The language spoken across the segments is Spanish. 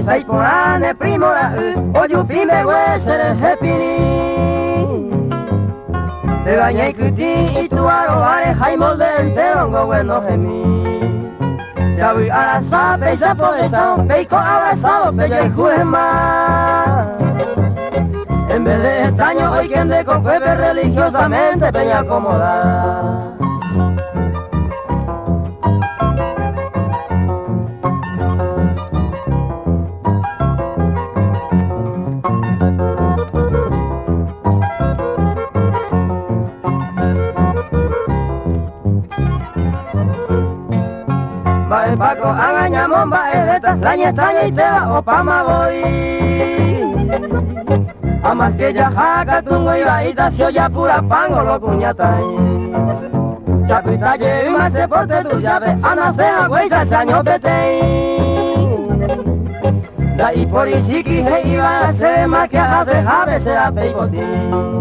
Saiporane primora ojupi me wesere hepini te bañai kuti ituaro are jaimolde enterongo bueno gemi sabi arasa peisa poesa peiko abrazado pello y juema en vez de extraño hoy quien de concueve religiosamente peña acomodada. Paco agañamos baeta, la extraña y te va opama voy. A más que ya jaca tungo y baita si oya pura pango lo cuñatai. Chacuita lleve más se porte tu llave, ana se agüeisa se año petei. Da y por isiki he iba a ser más que hace jave será peipotín.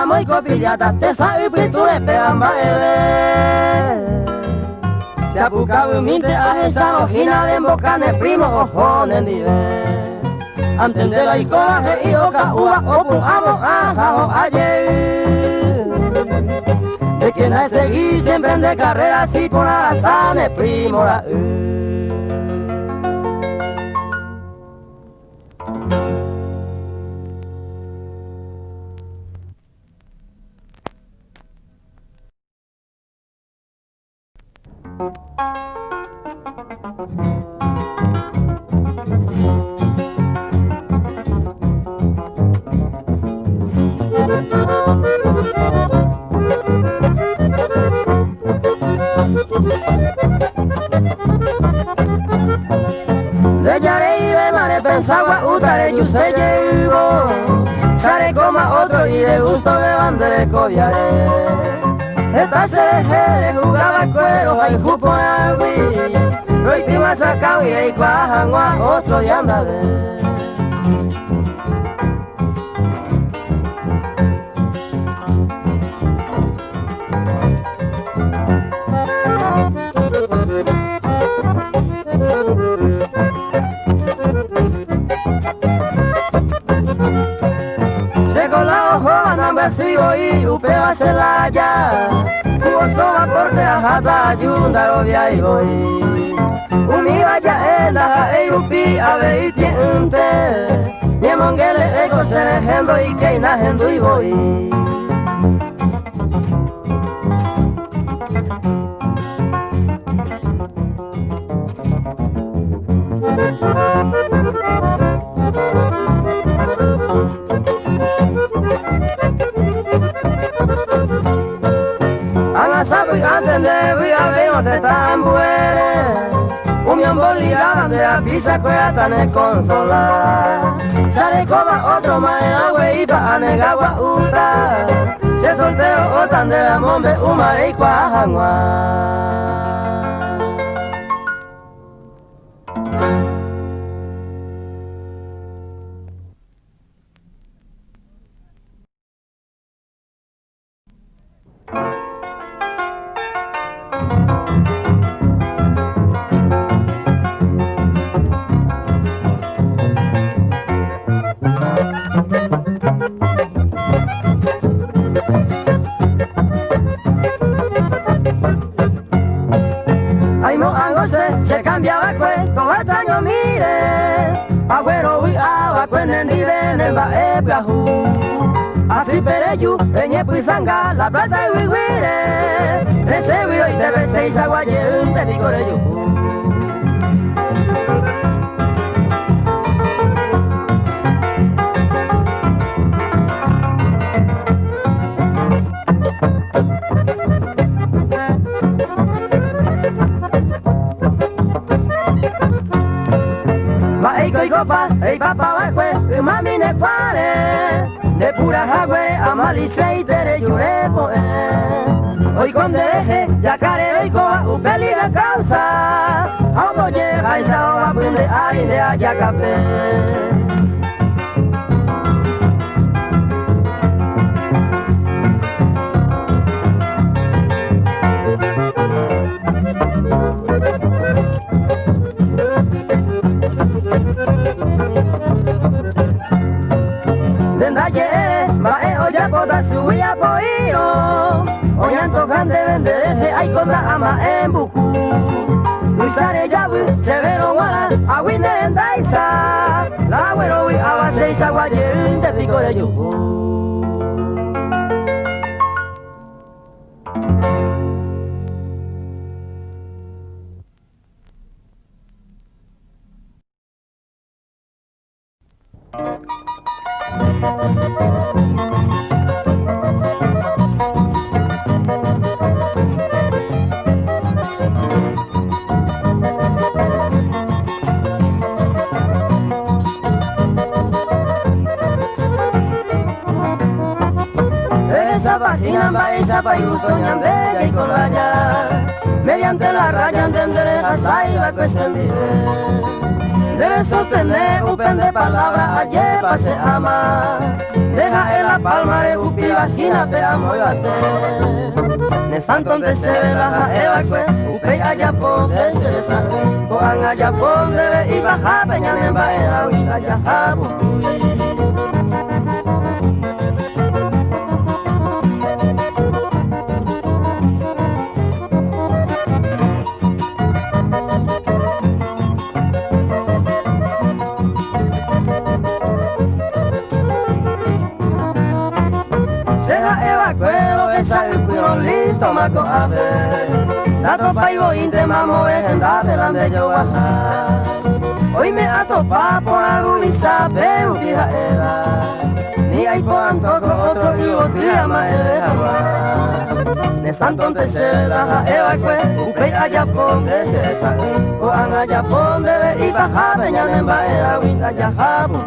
Muy copillata, te sabe pintura pegan baile. Se ha buscado humilde a esa ojina de embocane primo ojones dive. Antendelo y coraje y oca uva opu amo ajajo ayer. De quien hay seguir siempre en de carrera si por arazane primo la de yare y de mare pensaba utare yo se llevo sare coma otro y de gusto me bandere cobiare esta se jugaba cuero hay jupo agui lo última sacao y hay cuajangua otro de andade. Sigo y upeo a Celaya, hubo soba por a jata ayunda lo via y voy. Umi vaya en la upi a ver y tiente, ni mongele ego se lejendo y que inajendo y voy. De tambuere, unión bolivariana de la pizza cuea tan consola. Sale coma otro más agua y pa anegagua uta. Se soltero o tan de la mombe uma y cuajangua. Se cambiaba cuento extraño mire agüero uy agua cuenen diven en ba ebrahu así pereyu peñe puisanga la plata y huiguire ese huiro y debe seis aguaye un te picoreyu. copa, el papá bajue, mami ne cuare, de pura jagüe, amalice y tere yure poe. Hoy con dereje, ya care hoy coa, upeli de causa, auto llega y sa oa bunde aine allá café. Suya poiro, oñanto grande vende hay contra ama en buku. Luisare yabu, severo wala, awinde en daisa. La güero wi awa seisa guaye, de pico de yuku. Esa payusto ñandella y colaya, mediante la raya entender hasta iba cuestión debe sostener upen de palabra ayer pase ama, deja en la palma de upi vagina pe amo yo ate, ne santo de se la eva que upe allá pon de se sa, coan allá pon debe y baja peña nemba era uina ya jabu. Listo maco a ver, la tropa y voy de mamo en da delante yo baja. Hoy me atopa por algo y sabe ubija era, ni hay por antojo otro y otro más era. Ne santo de se la eva que upe allá pon de se sa, o an allá pon de y baja peña nemba era winda ya jabu.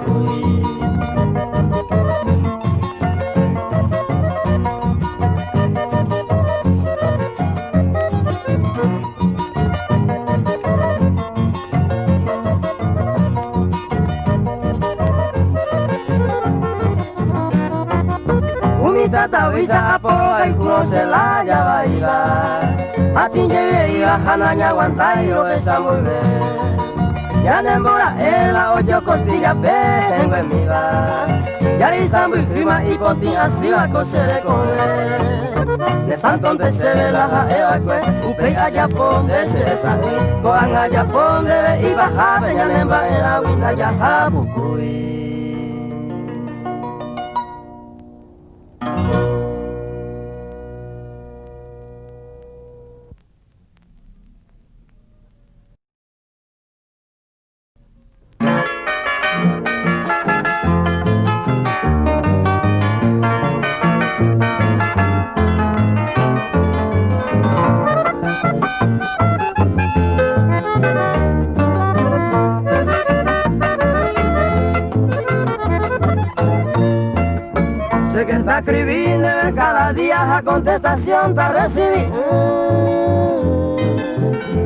Tata wisa aporo y conoce la llava iba, atinge iba hananya aguanta y lo besa muy bien. Ya nembora ela ocho costilla vengo en mi va, ya risa muy clima y potín así va a coser con él. Ne santo de se ve la eva que upe allá pon de se sale, coan allá pon de y baja veña nemba era wina ya jabucuy. Que está escribiendo cada día la contestación te recibí.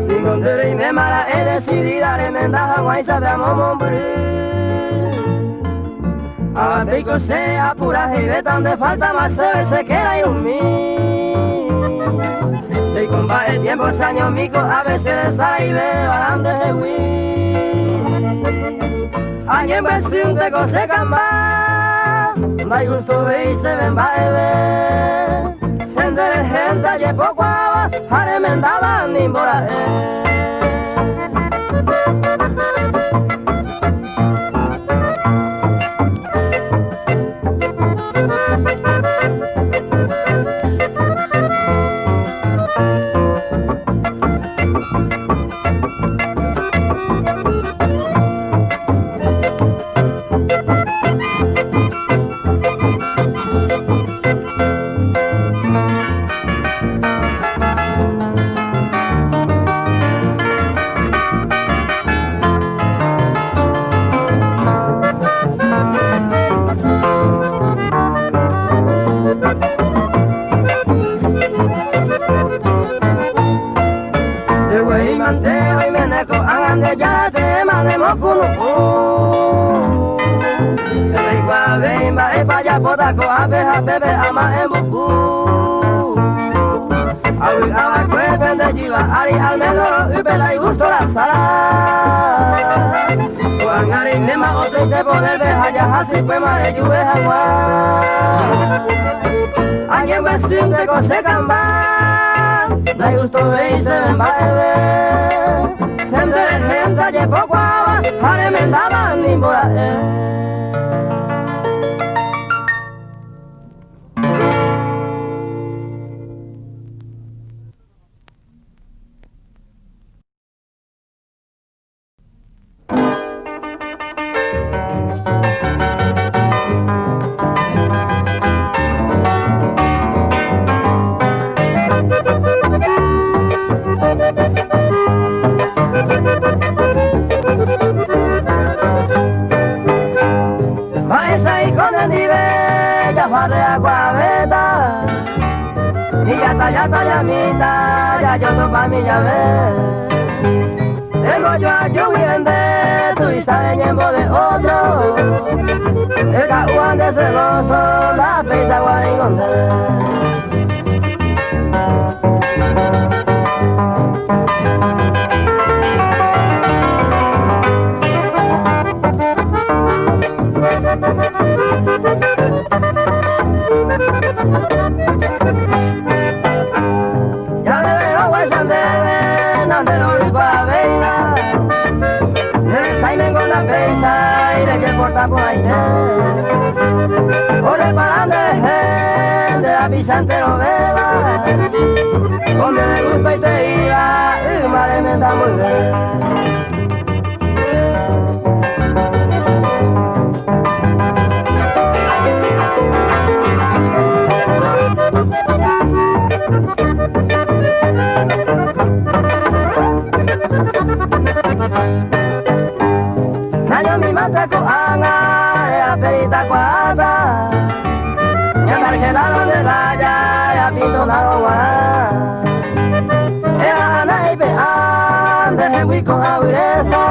Ni condere y me mala he decidido remendar agua y sabemos morir. Abate y cose apura y ve tan de falta más se queda y un mí. Si combate tiempos años mico a veces le sale y ve barán de huir. Alguien versión de cose camba. Dai gusto ve y se ven baebe, sendere gente y poco agua, aremendaba ni mora. a bebe ama en buku. Awi awa kue pende jiwa ari almendoro upela y gusto la sala. Kuangari nema otro te poder ver haya hasi kue mare juve hangwa. Alguien va sin de cose camba. Da gusto ve y se ven baebe. Sempre gente ye poco agua, hare mendaba ni mora ya está llamita, ya yo topa mi llave. Tengo yo a Yuwiende, tú y sale ñembo de otro. El caguán de celoso, la pisa guaringonde. Por ahí por el parande de la Vicente lo beba con me gusta y te iba y madre me da muy bien. Nayo mi manta ko anga ya perita cuata ya margelado de la ya pinto la roa ya anai pe ande he wi ko auresa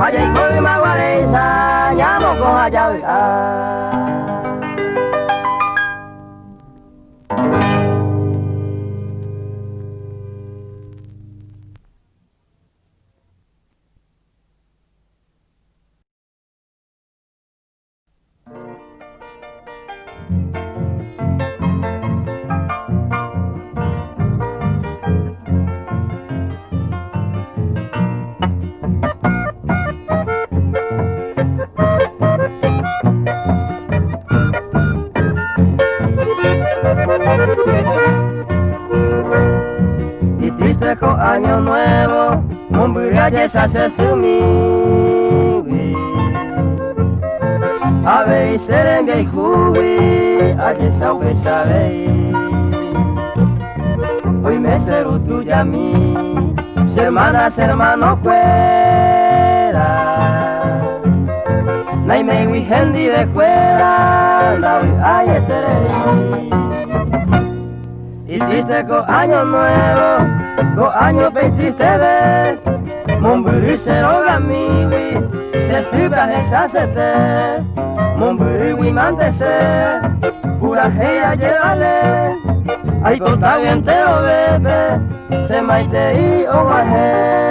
haya ko ma guaresa ya mo ko haya y triste con año nuevo, un brigade se hace sumi. A ver, serem bien jubi, a que sabe sabe. Hoy me seru tuya mi, hermanas, hermanos fuera. Nay me vi hendi de fuera, la vi ay y triste con año nuevo, con año pe triste ver. Mon buru se roga mi wi, se fibra esa sete. Mon buru wi mantese, pura heya llevale. Ay contado entero bebe, se maite y oaje.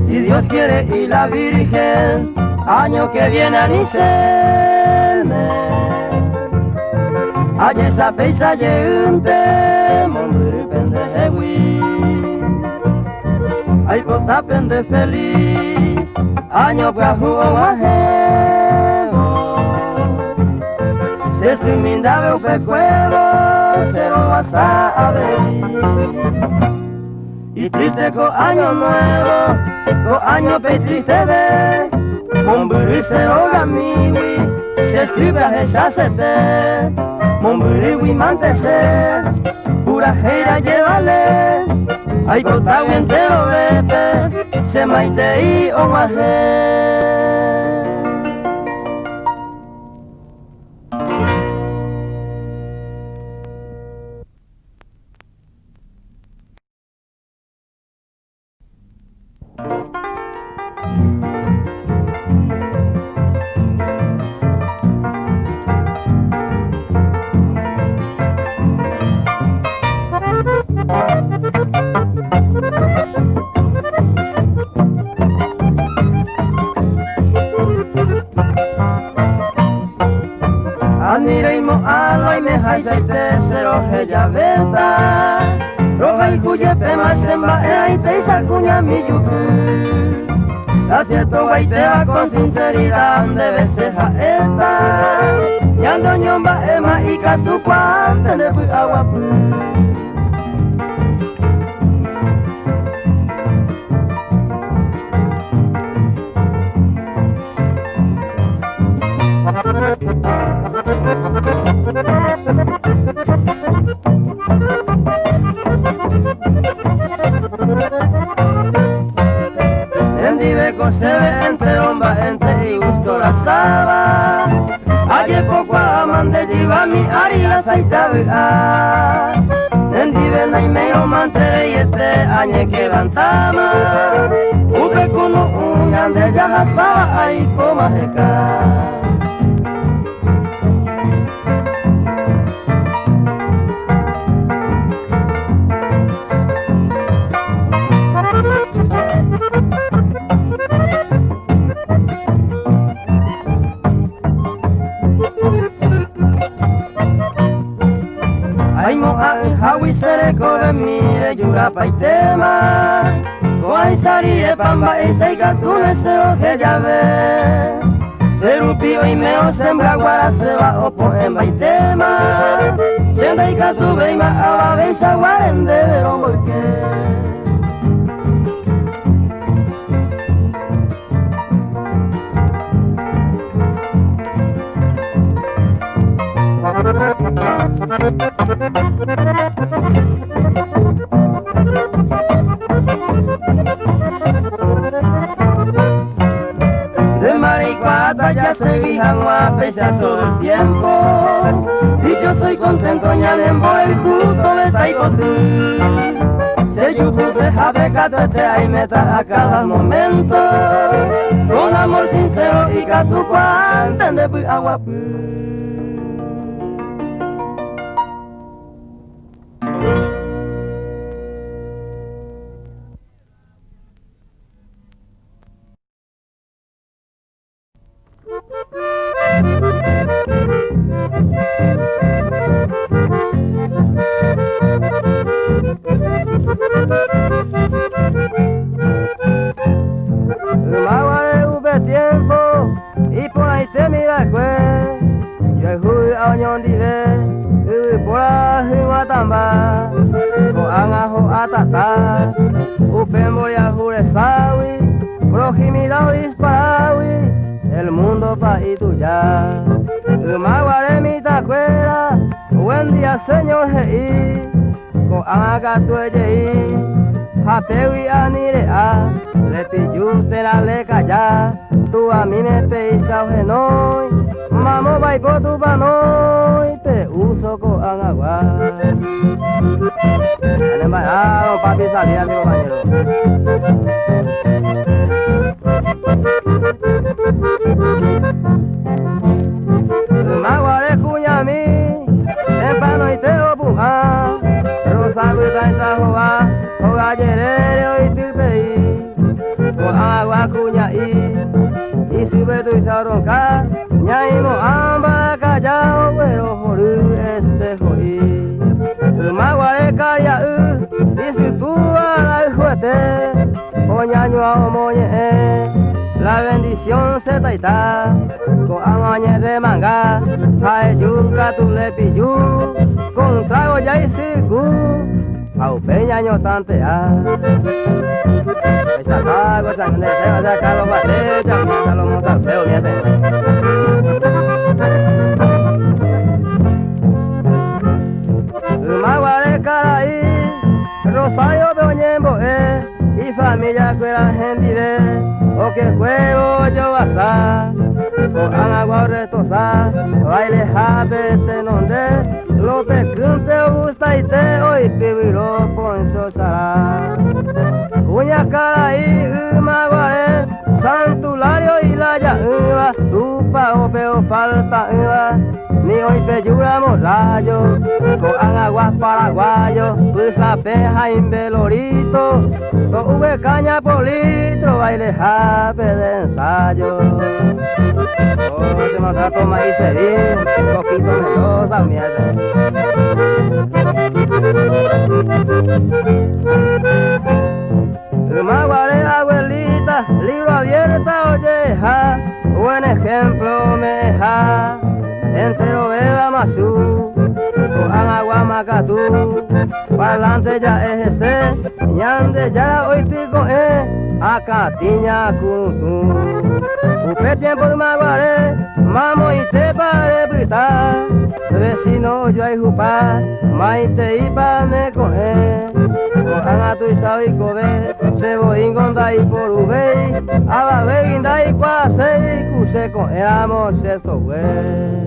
Si Dios quiere y la Virgen, año que viene a Nicelme, aye esa peisa yeunte, mondu pendejewi, ay kota pende feliz, año que jugo majemo. Si estoy mindave o pecuevo, se lo vas a ver. Y triste con año nuevo, con año pe triste ve. Momburi se roga miwi, se escribe a jesacete. Momburi wimantese, pura jeira llévale. Ay botao entero bebe, se maite y omaje. Anireimo aloy me haizaite zero heia beta. Roja ikuye pema semba eraite izakuña mi yuku. Acierto guaitea con sinceridad debe ser jaeta. Yando ñomba ema ikatu cuante de bui aguapu. Endiveco se ve entre romba entre y gusto la saba. Ayer poco amante lleva mi ari la saita vega. Endive na imeiro mantere y este añe que levantama. Upe kuno uñan de yaja saba ahí coma jeca. Hawi sere kore mire yura paitema. Koai sari e pamba e saikatune sero que ya ve. Perupio y meo sembra guara se va opo en baitema. Chenda y katu beima awa beisa guaren de verón boike. De maricuata ya seguí a pesar todo el tiempo. Y yo soy contento ñalembo el puto de taipotú. Se yuju se jave cato este ahí meta a cada momento. Con amor sincero y catu cuanten de bui aguapu. Maguare ube tiempo y por ahí te mira el cue. Yo hui añón dire y por ahí guatamba. Ko angajo atata upe moria jure sawi. Proximidad disparawi el mundo pa' y tuya. Maguare mi tacuera, buen día señor G.I. Ko anga tueye Hapewi anire a, le pillute la le calla. Tú a mí me peisa genoi, mamo vai po tu panoi, te uso ko angagua. Anem papi salida mi compañero. Maguare cuñami, tempano y te opuja. Rosa cuita esa joa, joa yerere hoy tu pei. Con agua cuña y sube tu isaronca. Ñaimo amba callao, pero joru espejo y. Maguare caria y si tú a la juete, coñaño a moñe. La bendición se taita, con añe de manga, Jae yuca tu le pillú, con un trago ya y sigu, au peña ño tantea. Esa pago, esa que se va de acá los bates, ya me los montarfeo, mi ese. Maguare caraí, Rosario de Oñembo, y familia que era gente, o que juego yo basar. Con agua retosa, baile japete nonde, lo pecunte gusta y te hoy te viro poncho sará. Uña caraí, maguare, santulario y la ya tu pago peo falta ni hoy te lloramos rayo, con aguas paraguayo, pues la peja en velorito, con V caña por litro, baile jape de ensayo. Oh, se manda toma y se vi, un poquito melosa mierda. Maguare abuelita, libro abierta oyeja, buen ejemplo meja, entero beba masú, cojan agua macatú, para adelante ya es ese, ñande ya hoy tico acá tiña kunutú. Upe tiempo de maguare, mamo y te pare pita, vecino yo hay jupa, maite y pa me coge. Cojan a tu isabi kobe, se voy ingonda y por ubei, aba beginda y cuase, cuse con amor se sowe.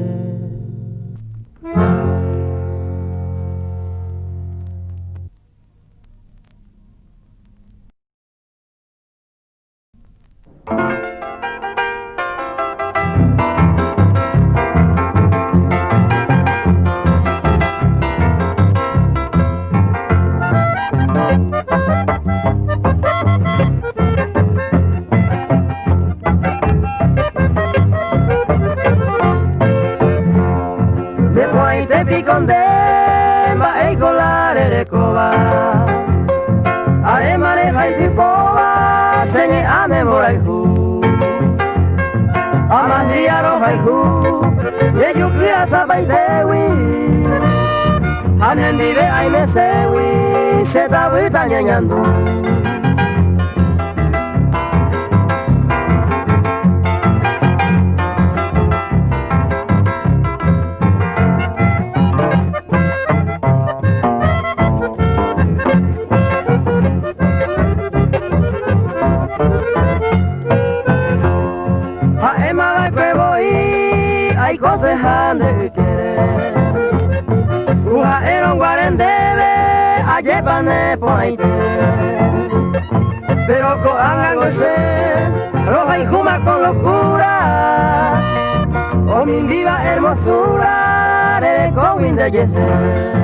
Piconde, ma e colare de cova, are maneja y tipova, se me ame moraihu, amandia roja y hu, ye yukia sabai dewi, hanendive ay me sewi, se tabita ñañando. Hay cosas de querer, uja era un guarendebe, ayer pane pointe, pero coanga goce, roja y juma con locura, o mi viva hermosura, de coguin de yeser.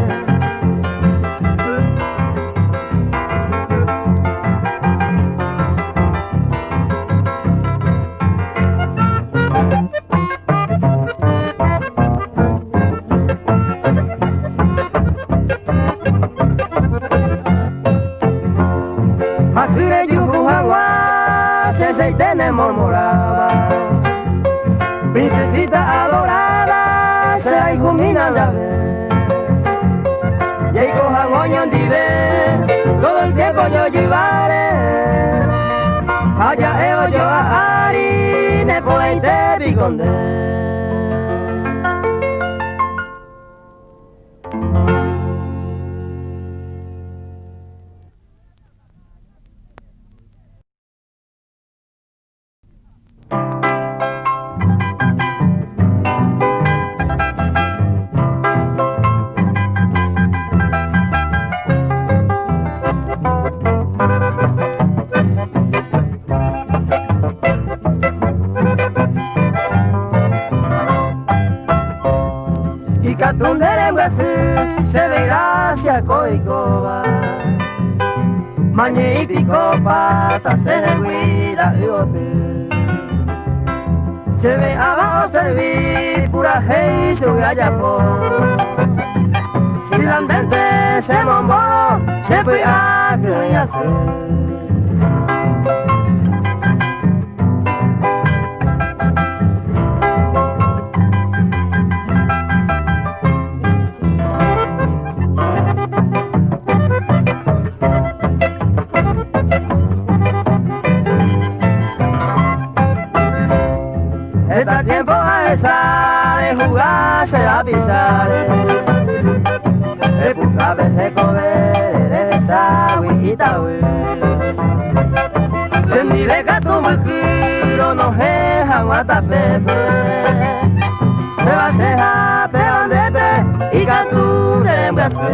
Masure yuju hagua, se tenemos moraba, princesita adorada, se hay jumina la ve, y ahí cojan oño dive, todo el tiempo yo llevaré, allá eo yo a Ari, ne pointe bigonde. Se ve gracia coicoba, mañe y pico pata se le cuida y hotel. Se ve abajo servir pura hey sube allá por. Si la andente se mombó, se puede hacer. pisar. Puka besekobe deresawi itawi. Sendire katumukiro no hehan watapepe. Seba seha peondepe ikature mbase.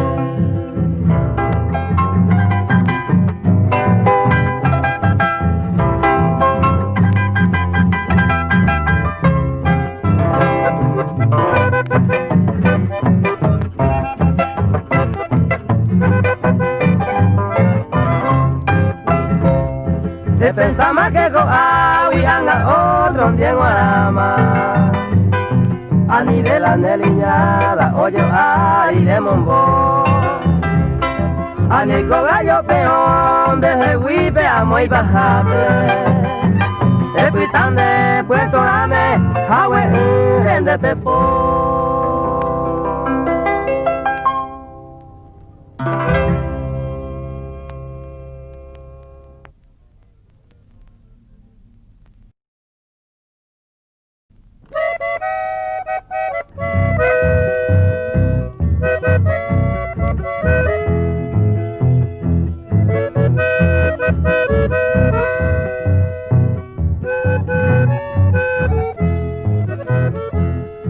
Pensama que go awi anga otro día en Guarama. A nivel aneliñada, oye ay de mombo. A nico gallo peón, desde huipe a muy bajame. Epitande puesto rame, hawe rende pepo.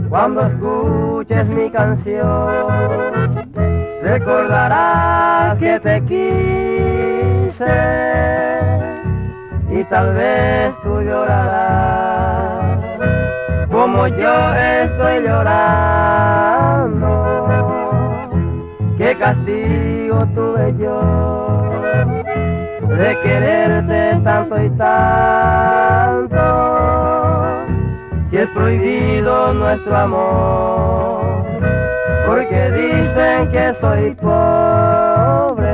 Cuando escuches mi canción, recordarás que te quise y tal vez tú llorarás como yo estoy llorando. Qué castigo tuve yo de quererte tanto y tanto. Si es prohibido nuestro amor, porque dicen que soy pobre.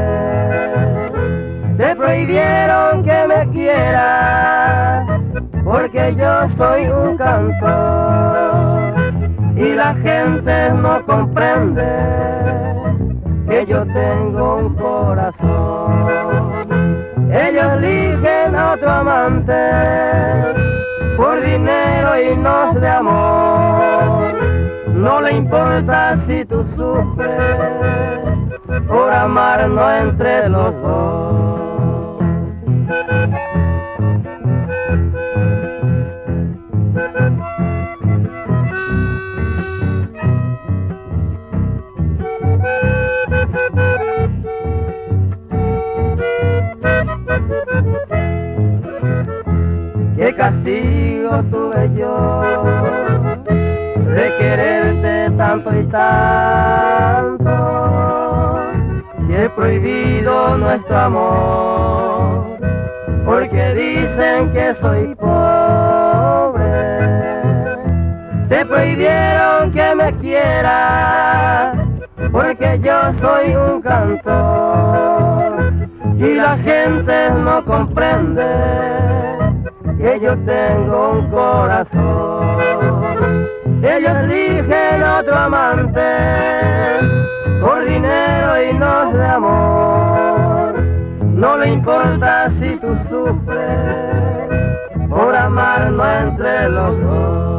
Te prohibieron que me quieras, porque yo soy un cantor. Y la gente no comprende que yo tengo un corazón. Ellos eligen a otro amante por dinero y no de amor. No le importa si tú sufres por amarnos entre los dos. Qué castigo tuve yo de quererte tanto y tanto. Si es prohibido nuestro amor, porque dicen que soy pobre. Te prohibieron que me quieras, porque yo soy un cantor. Y la gente no comprende que yo tengo un corazón. Ellos eligen a otro amante por dinero y no de amor. No le importa si tú sufres por amarnos entre los dos.